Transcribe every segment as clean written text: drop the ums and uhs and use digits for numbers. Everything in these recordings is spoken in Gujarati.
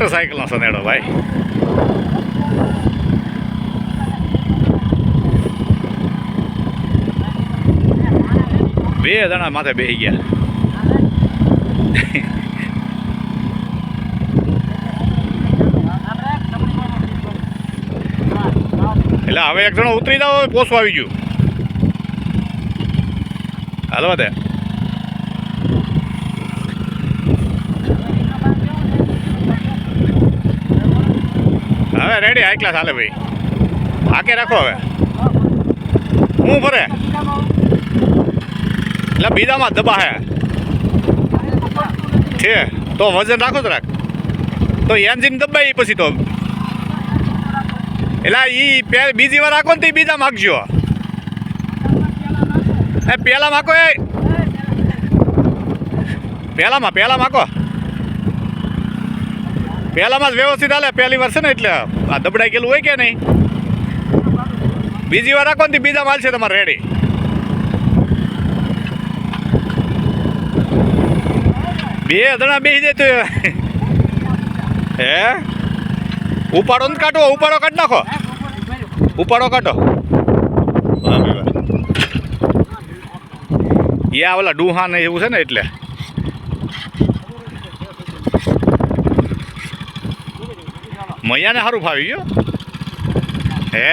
મોટરસાઇકલનો સનેડો ભાઈ. બે જણા માથે બેસી ગયા. એટલે હવે એક જણો ઉતરી જાવ, પોસું આવી ગયું. હાલો તે હવે રેડી હાઈ ક્લાસ હાલે ભાઈ. હાકે રાખો હવે. હું ભરે એટલે બીજામાં દબા હે છે તો વજન રાખો જ રાખ તો એન્જિન દબાઈ પછી તો એટલે બીજી વાર રાખો ને તો બીજા માગજો. એ પેલા માકો, એ પેલા માકો. પહેલામાં જ વ્યવસ્થિત હાલે. પહેલી વાર છે ને એટલે આ દબડાઈ ગયેલું હોય કે નહીં. બીજી વાર રાખો ને બીજા માલ છે તમારે રેડી. બે જણા બેસી જાય તો હે ઉપાડો ને કાઢો. ઉપાડો કાઢી નાખો. ઉપાડો કાઢો. યા ઓલા ડુહા ને એવું છે ને એટલે મૈયાને સારું ફાવી ગયો હે.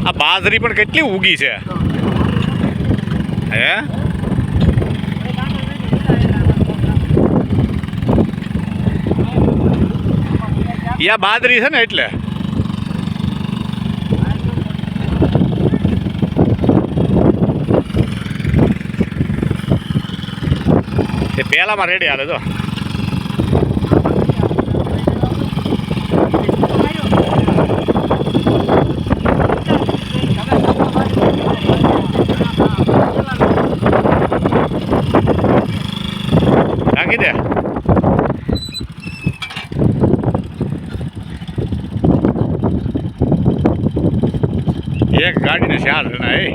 આ બાજરી પણ કેટલી ઉગી છે હે. યા બાજરી છે ને એટલે એ પહેલામાં રેડી હાલે તો. રાખી દે. એક ગાડીને 4 જણા એ